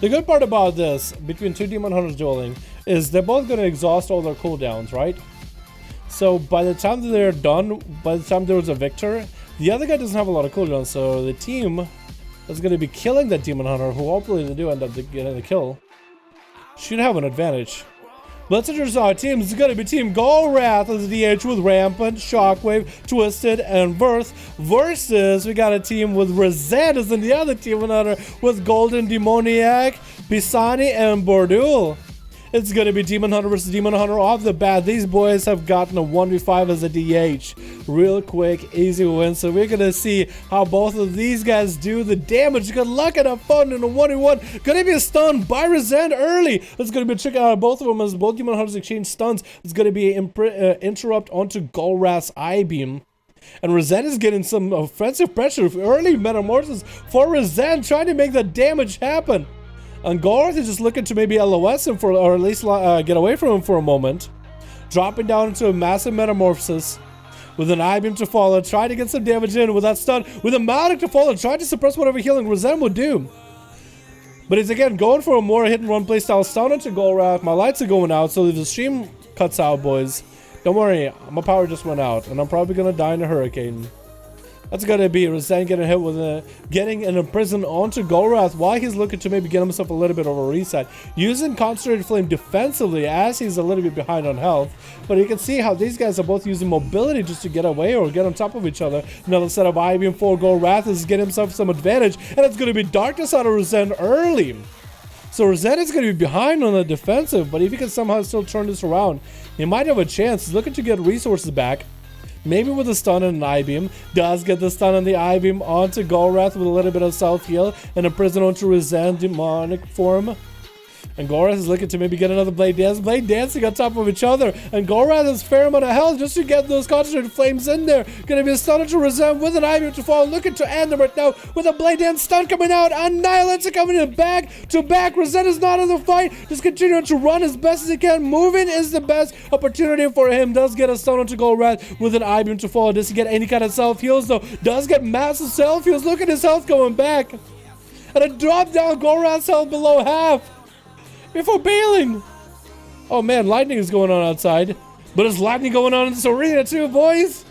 The good part about this, between two Demon Hunters dueling, is they're both going to exhaust all their cooldowns, right? So by the time that they're done, by the time there was a victor, the other guy doesn't have a lot of cooldowns, so the team that's going to be killing that Demon Hunter, who hopefully they do end up getting the kill, should have an advantage. Let's introduce our teams. It's going to be Team Golrath as the DH with Rampant, Shockwave, Twisted, and Verth. Versus, we got a team with Resent and the other Demon Hunter with Golden Demoniac, Pisani, and Bordul. It's going to be Demon Hunter versus Demon Hunter off the bat. These boys have gotten a 1v5 as a DH. Real quick, easy win. So we're going to see how both of these guys do the damage. Good luck and have fun in a 1v1. Going to be a stun by Resent early. It's going to be a trick out of both of them as both Demon Hunters exchange stuns. It's going to be an interrupt onto Golrath's I-Beam. And Resent is getting some offensive pressure. Early Metamorphosis for Resent, trying to make the damage happen. And Golrath is just looking to maybe LOS him for, or at least get away from him for a moment. Dropping down into a massive Metamorphosis with an I-Beam to follow, trying to get some damage in with that stun, with a Maledict to follow, trying to suppress whatever healing Resent would do. But he's again going for a more hit and run playstyle stun into Golrath. My lights are going out, so if the stream cuts out, boys, don't worry, my power just went out, and I'm probably gonna die in a hurricane. That's gonna be Resent getting hit with getting an imprison onto Golrath while he's looking to maybe get himself a little bit of a reset. Using Concentrated Flame defensively as he's a little bit behind on health. But you can see how these guys are both using mobility just to get away or get on top of each other. Another set of I-Beam for Golrath is getting himself some advantage. And it's gonna be Darkness out of Resent early. So Resent is going to be behind on the defensive, but if he can somehow still turn this around, he might have a chance. He's looking to get resources back. Maybe with a stun and an I-Beam. Does get the stun and the I-Beam onto Golrath with a little bit of self-heal and a prison onto Resent demonic form. And Golrath is looking to maybe get another Blade Dance. Blade dancing on top of each other. And Golrath has a fair amount of health just to get those Concentrated Flames in there. Gonna be a stun onto Resent with an I-Beam to fall. Looking to end them right now with a Blade Dance stun coming out. Annihilates coming in back to back. Resent is not in the fight. Just continuing to run as best as he can. Moving is the best opportunity for him. Does get a stun onto Golrath with an I-Beam to fall. Does he get any kind of self-heals though? Does get massive self-heals. Look at his health going back. And a drop down Golrath's health below half. Before bailing. Oh man, lightning is going on outside. But there's lightning going on in this arena too, boys.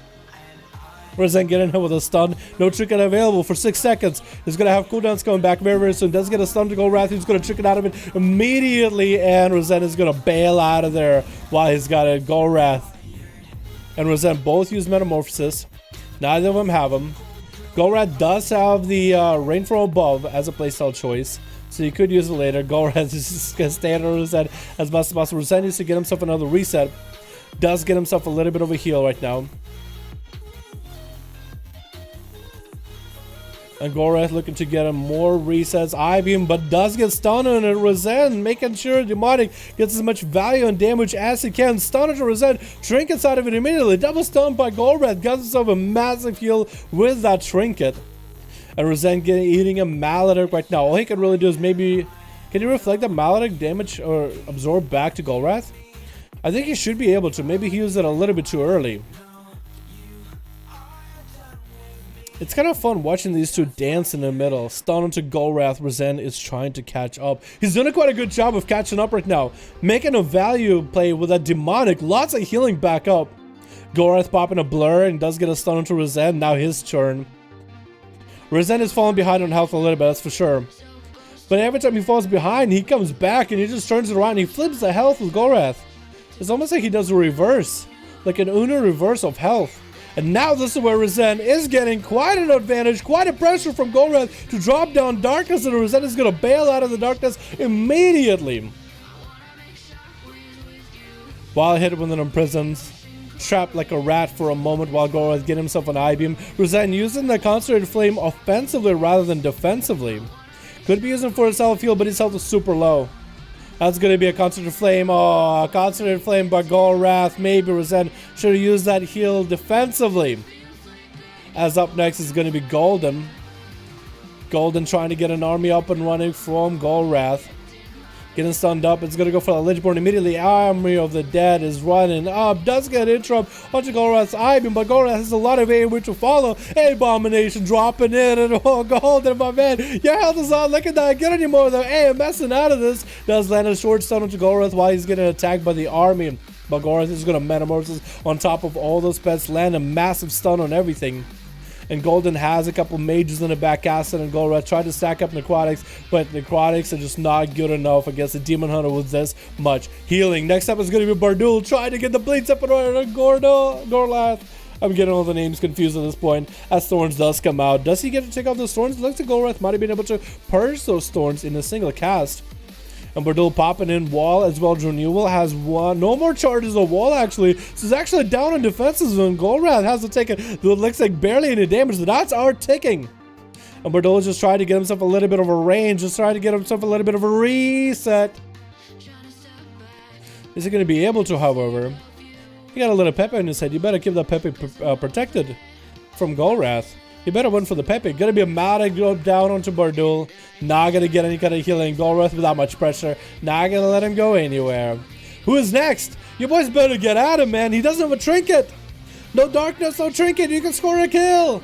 Resent getting hit with a stun. No trinket available for 6 seconds. He's going to have cooldowns coming back very, very soon. Does get a stun to Golrath. He's going to trick it out of it immediately. And Resent is going to bail out of there while he's got a Golrath. And Resent both use Metamorphosis. Neither of them have them. Golrath does have the Rain from Above as a playstyle choice. So you could use it later. Golrath is just going to stay under Resent as much as possible. Resent needs to get himself another reset. Does get himself a little bit of a heal right now. And Golrath looking to get him more resets. I-Beam, but does get stunned on it. Resent making sure Demonic gets as much value and damage as he can. Stun it to Resent. Trinkets out of it immediately. Double stun by Golrath. Gets himself a massive heal with that trinket. And Resent eating a Maledict right now. All he can really do is maybe... Can he reflect the Maledict damage or absorb back to Golrath? I think he should be able to. Maybe he used it a little bit too early. It's kind of fun watching these two dance in the middle. Stun into Golrath. Resent is trying to catch up. He's doing quite a good job of catching up right now. Making a value play with that Demonic. Lots of healing back up. Golrath popping a blur and does get a stun into Resent. Now his turn. Resent is falling behind on health a little bit, that's for sure. But every time he falls behind, he comes back and he just turns it around and he flips the health with Golrath. It's almost like he does a reverse. Like an Uno reverse of health. And now this is where Resent is getting quite an advantage, quite a pressure from Golrath to drop down Darkness, and Resent is going to bail out of the Darkness immediately. While hit with an imprisoned. Trapped like a rat for a moment while Golrath getting himself an I-Beam. Resent using the Concentrated Flame offensively rather than defensively. Could be using for a self-heal, but his health is super low. That's going to be a Concentrated Flame. Oh, Concentrated Flame by Golrath. Maybe Resent should have used that heal defensively. As up next is going to be Golden. Golden trying to get an army up and running from Golrath. Getting stunned up. It's going to go for the Lichborn immediately. Armory of the Dead is running up. Does get interrupt onto Golrath's Ibeam, but Golrath has a lot of AoE to follow. Abomination dropping in, and oh, Golden, my man. Your health is not looking that good anymore, though. AMSing out of this. Does land a short stun onto Golrath while he's getting attacked by the army. But Golrath is going to Metamorphosis on top of all those pets, land a massive stun on everything. And Golden has a couple mages in the back castle, and Golrath tried to stack up Necrotics, but Necrotics are just not good enough against a Demon Hunter with this much healing. Next up is going to be Bardul trying to get the Bleeds up and running on Golrath. I'm getting all the names confused at this point as Thorns does come out. Does he get to take out those Thorns? It looks like Golrath might have been able to purge those Thorns in a single cast. And Bardul popping in wall as well. Renewal has one. No more charges of wall, actually. So he's actually down on defenses, and Golrath has to take it. It looks like barely any damage. That's our ticking. And Bardul is just trying to get himself a little bit of a range. Just trying to get himself a little bit of a reset. Is he going to be able to, however? He got a little Pepe in his head. You better keep that Pepe protected from Golrath. You better win for the Pepe. Gonna be a Matic go down onto Bardul. Not gonna get any kind of healing. Golrath without much pressure. Not gonna let him go anywhere. Who is next? You boys better get at him, man. He doesn't have a trinket. No darkness, no trinket. You can score a kill.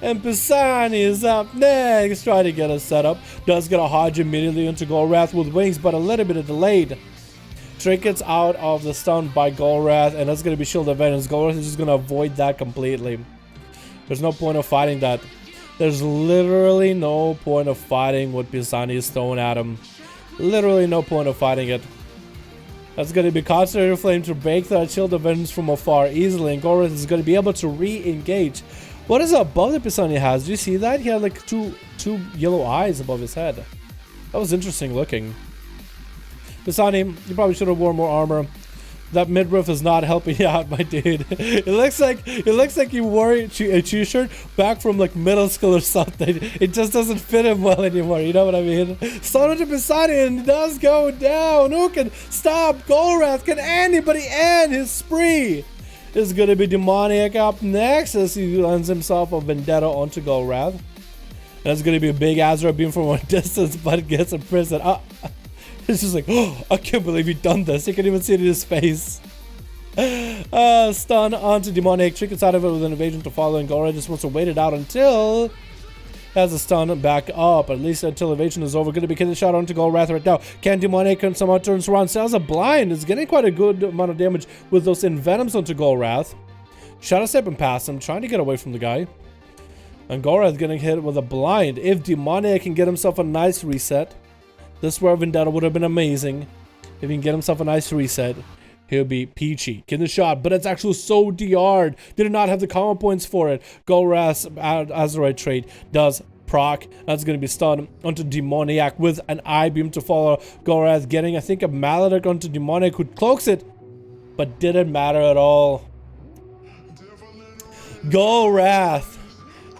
And Pisani is up next. Try to get a setup. Does get a Hodge immediately into Golrath with wings, but a little bit of delayed. Trinkets out of the stun by Golrath, and that's gonna be Shield of Vengeance. Golrath is just gonna avoid that completely. There's no point of fighting that. There's literally no point of fighting what Pisani is throwing at him. Literally no point of fighting it. That's going to be Concentrated Flame to break that Shield of Vengeance from afar easily, and Golrath is going to be able to re-engage. What is above that Pisani has? Do you see that? He had like two yellow eyes above his head. That was interesting looking. Pisani, you probably should have worn more armor. That midriff is not helping you out, my dude. It looks like you wore a t-shirt back from like middle school or something. It just doesn't fit him well anymore. You know what I mean? Stun to Pisani, and it does go down. Who can stop Golrath? Can anybody end his spree? It's gonna be Demoniac up next as he lands himself a Vendetta onto Golrath. That's gonna be a big Azeroth beam from a distance, but gets imprisoned. It's just like, oh, I can't believe he done this. You can even see it in his face. Stun onto Demoniac. Trinkets out of it with an evasion to follow, and Golrath just wants to wait it out until has a stun back up. At least until evasion is over. Going to be getting a shot onto Golrath right now. Can Demoniac somehow turns around? Sells a blind. Is getting quite a good amount of damage with those envenoms onto Golrath. Shadow stepping past him, trying to get away from the guy. And Golrath getting hit with a blind. If Demoniac can get himself a nice reset. This Rare Vendetta would have been amazing. If he can get himself a nice reset, he'll be peachy. Get the shot, but it's actually so DR'd. Did not have the combo points for it. Golrath's Azeroth trade does proc. That's going to be stunned onto Demoniac with an I-beam to follow. Golrath getting, I think, a Maledict onto Demoniac who cloaks it, but didn't matter at all. Golrath.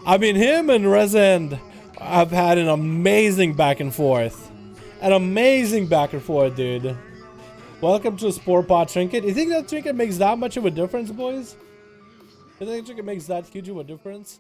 I mean, him and Resend have had an amazing back and forth. An amazing back and forth, dude. Welcome to Spore Pot Trinket. You think that trinket makes that much of a difference, boys? You think the trinket makes that huge of a difference?